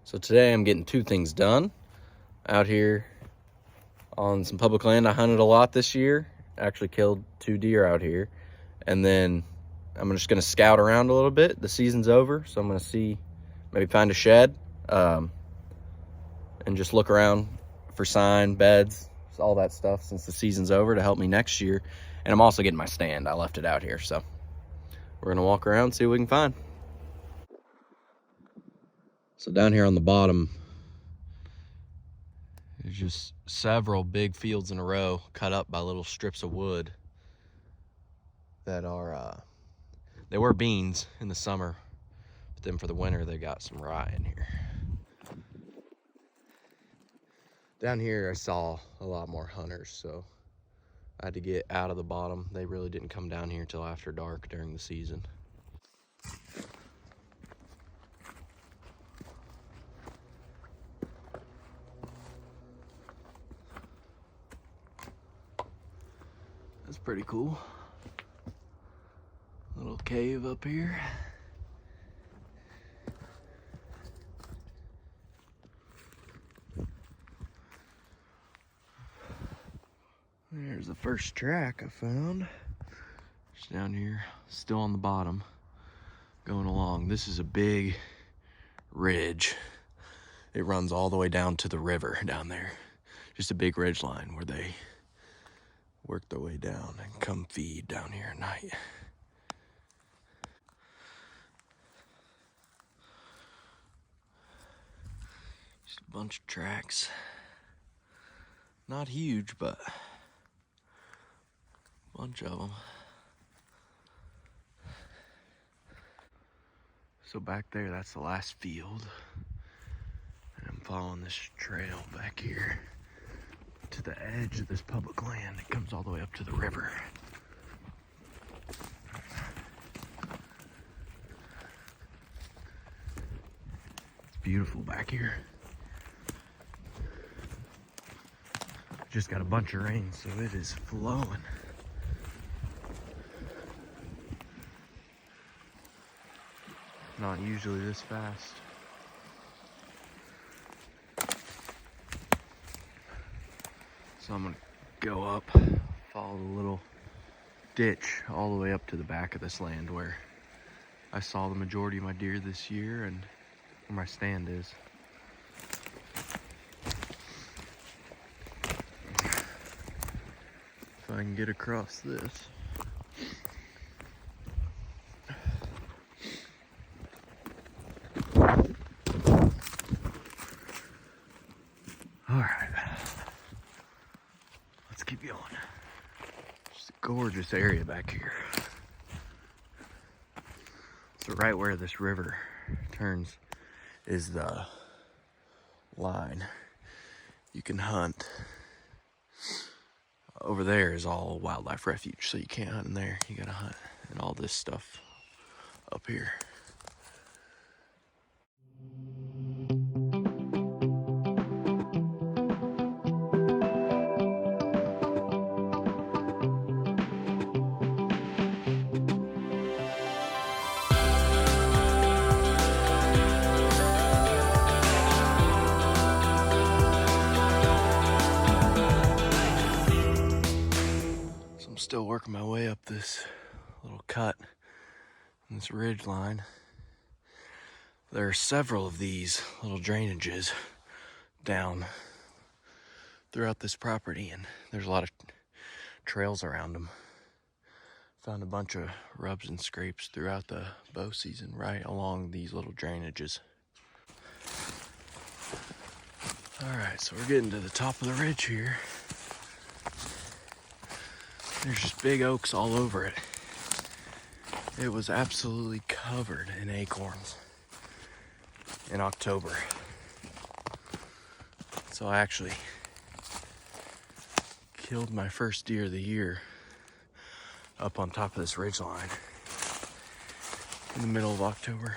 So today I'm getting two things done out here on some public land. I hunted a lot this year, actually killed 2 deer out here. And then I'm just gonna scout around a little bit. The season's over, so I'm gonna see, maybe find a shed and just look around for sign, beds, all that stuff since the season's over to help me next year. And I'm also getting my stand. I left it out here, so we're gonna walk around, see what we can find. So down here on the bottom, there's just several big fields in a row cut up by little strips of wood that are, they were beans in the summer, but then for the winter, they got some rye in here. Down here, I saw a lot more hunters, so I had to get out of the bottom. They really didn't come down here till after dark during the season. That's pretty cool. Little cave up here. There's the first track I found. It's down here, still on the bottom, going along. This is a big ridge. It runs all the way down to the river down there. Just a big ridge line where they work their way down and come feed down here at night. Just a bunch of tracks. Not huge, but a bunch of them. So back there, that's the last field. And I'm following this trail back here to the edge of this public land. It comes all the way up to the river. It's beautiful back here. Just got a bunch of rain, so it is flowing. Not usually this fast. So I'm gonna go up, follow the little ditch all the way up to the back of this land where I saw the majority of my deer this year and where my stand is. If I can get across this. All right, let's keep going. Just a gorgeous area back here. So right where this river turns is the line. You can hunt. Over there is all wildlife refuge, so you can't hunt in there. You gotta hunt in all this stuff up here. Still working my way up this little cut in this ridge line. There are several of these little drainages down throughout this property, and there's a lot of trails around them. Found a bunch of rubs and scrapes throughout the bow season right along these little drainages. All right, so we're getting to the top of the ridge here. There's just big oaks all over it. It was absolutely covered in acorns in October. So I actually killed my first deer of the year up on top of this ridge line in the middle of October.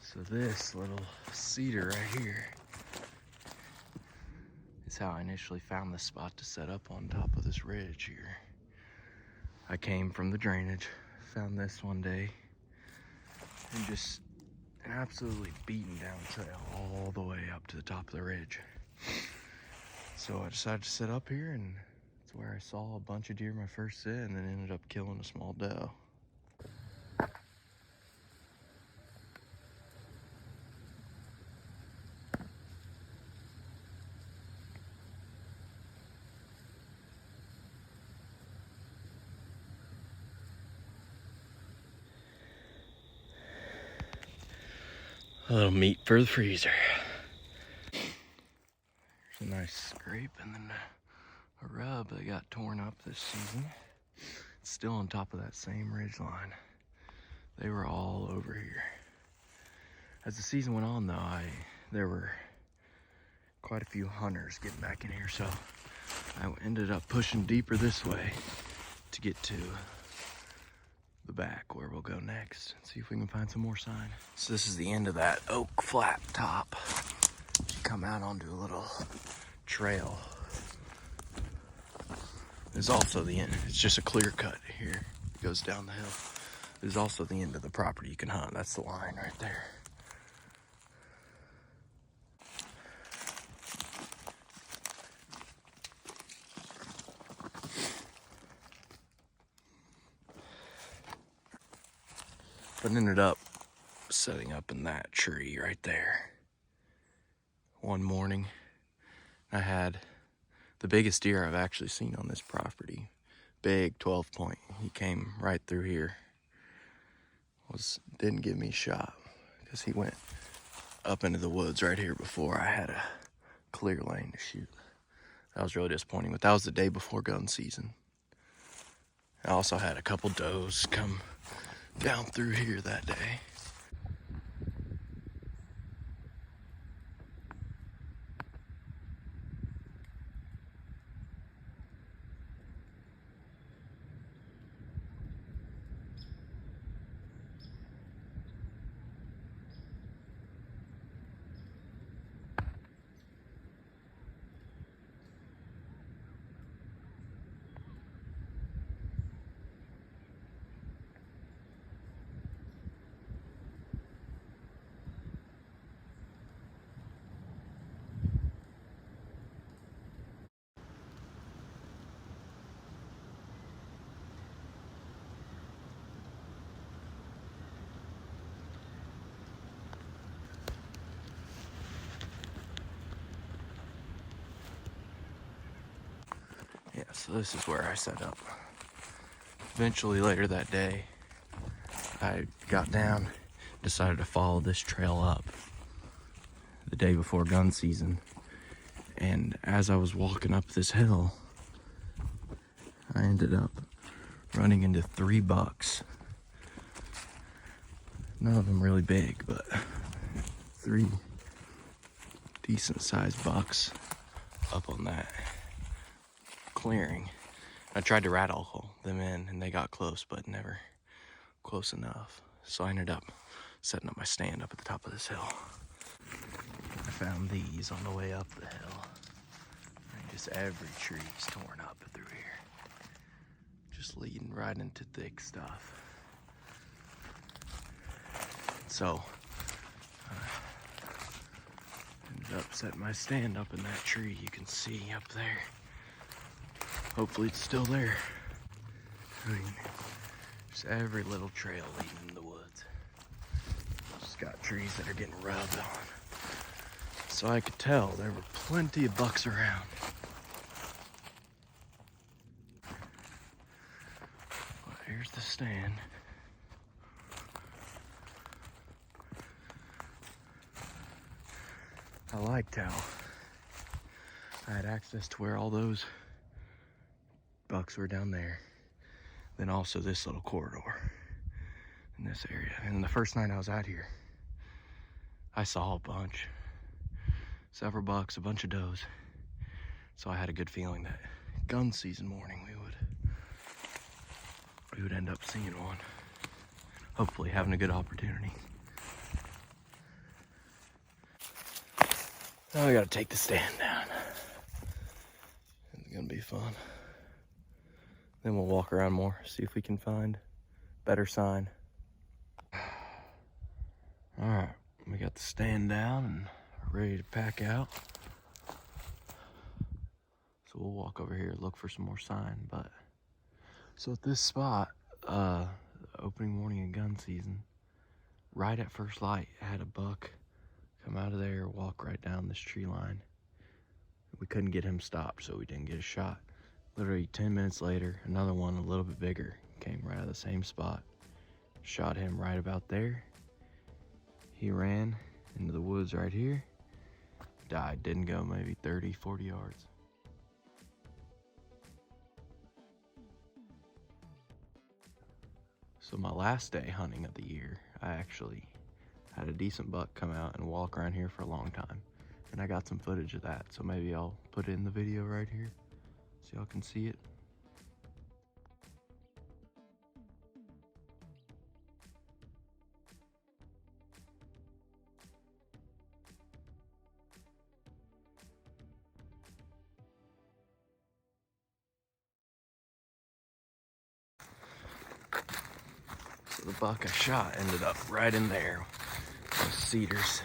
So this little cedar right here how I initially found this spot to set up on top of this ridge here. I came from the drainage, found this one day, and just an absolutely beaten down trail all the way up to the top of the ridge. So I decided to set up here, and it's where I saw a bunch of deer my first sit, and then ended up killing a small doe. A little meat for the freezer. There's a nice scrape and then a rub that got torn up this season. It's still on top of that same ridge line. They were all over here. As the season went on though, there were quite a few hunters getting back in here, so I ended up pushing deeper this way to get to the back where we'll go next and see if we can find some more sign. So this is the end of that oak flat top. You come out onto a little trail. There's also the end. It's just a clear cut here. It goes down the hill. There's also the end of the property you can hunt. That's the line right there. But ended up setting up in that tree right there. One morning, I had the biggest deer I've actually seen on this property. Big 12 point. He came right through here. Didn't give me a shot because he went up into the woods right here before I had a clear lane to shoot. That was really disappointing, but that was the day before gun season. I also had a couple does come down through here that day. Yeah, so this is where I set up. Eventually later that day, I got down, decided to follow this trail up the day before gun season. And as I was walking up this hill, I ended up running into 3 bucks. None of them really big, but 3 decent sized bucks up on that clearing. I tried to rattle them in and they got close, but never close enough. So I ended up setting up my stand up at the top of this hill. I found these on the way up the hill. And just every tree's torn up through here. Just leading right into thick stuff. So ended up setting my stand up in that tree you can see up there. Hopefully it's still there. I mean, just every little trail leading in the woods. Just got trees that are getting rubbed on. So I could tell there were plenty of bucks around. Well, here's the stand. I liked how I had access to where all those bucks were down there. Then also this little corridor in this area. And the first night I was out here, I saw a bunch. Several bucks, a bunch of does. So I had a good feeling that gun season morning we would end up seeing one. Hopefully having a good opportunity. Now I gotta take the stand down. gonna be fun. Then we'll walk around more, see if we can find better sign. All right, we got the stand down and ready to pack out. So we'll walk over here, look for some more sign. But so at this spot, opening morning of gun season, right at first light, I had a buck come out of there, walk right down this tree line. We couldn't get him stopped, so we didn't get a shot. Literally 10 minutes later, another one a little bit bigger came right out of the same spot. Shot him right about there. He ran into the woods right here. Died, didn't go maybe 30, 40 yards. So my last day hunting of the year, I actually had a decent buck come out and walk around here for a long time. And I got some footage of that, so maybe I'll put it in the video right here so y'all can see it. So the buck I shot ended up right in there with cedars.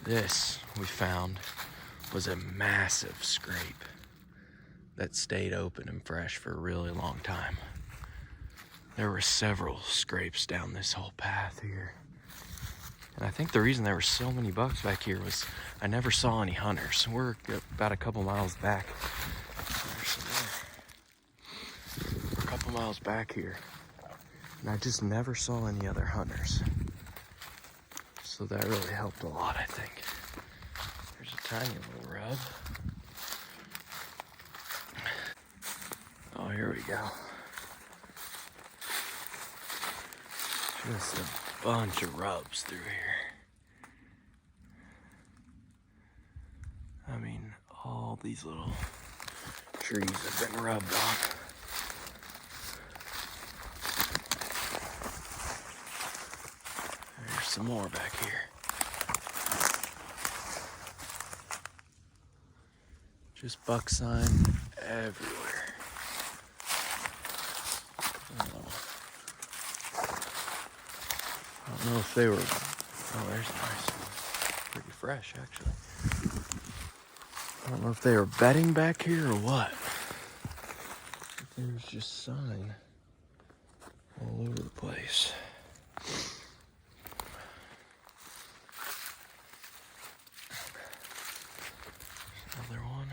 This, we found, was a massive scrape that stayed open and fresh for a really long time. There were several scrapes down this whole path here. And I think the reason there were so many bucks back here was I never saw any hunters. We're about a couple miles back. There's some more. We're a couple miles back here. And I just never saw any other hunters. So that really helped a lot, I think. There's a tiny little rub. Oh, here we go. Just a bunch of rubs through here. I mean, all these little trees have been rubbed on. There's some more back here. Just buck sign everywhere. I don't know if they were, oh, there's a nice one. Pretty fresh, actually. I don't know if they were bedding back here or what. But there's just sign all over the place. Another one.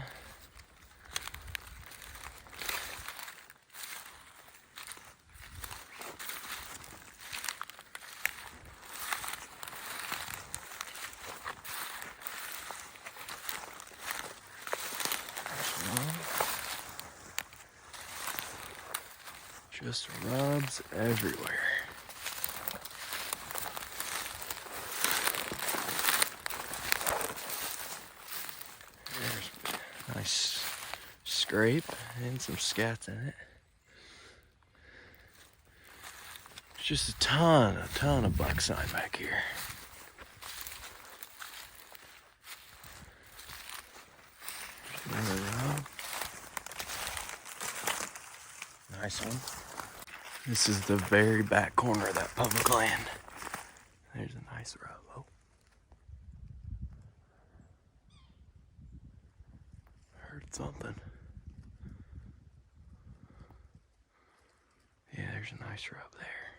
Just rubs everywhere. There's a nice scrape and some scats in it. Just a ton of buck sign back here. Another rub. Nice one. This is the very back corner of that public land. There's a nice rub. Oh. Heard something. Yeah, there's a nice rub there.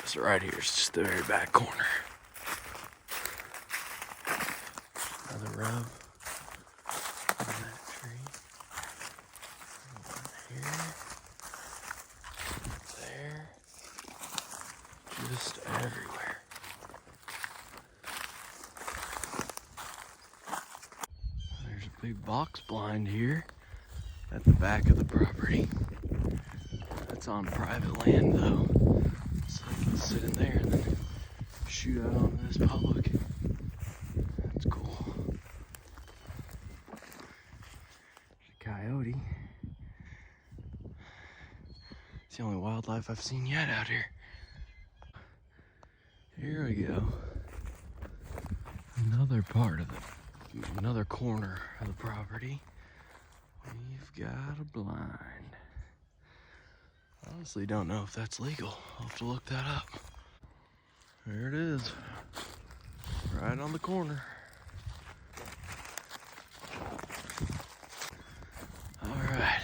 So right here is just the very back corner. Another rub. On that tree. One here. There. Just everywhere. There's a big box blind here at the back of the property. That's on private land though. So they can sit in there and then shoot out onto this public. That's cool. There's a coyote. It's the only wildlife I've seen yet out here. Here we go. Another part of another corner of the property. We've got a blind. Honestly, don't know if that's legal. I'll have to look that up. There it is, right on the corner. All right,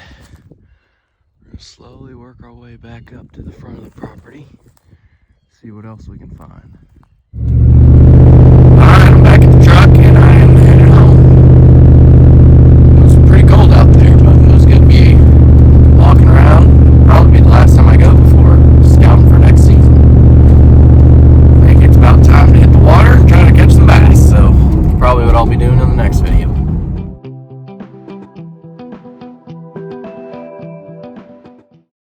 we're gonna slowly work our way back up to the front of the property, see what else we can find.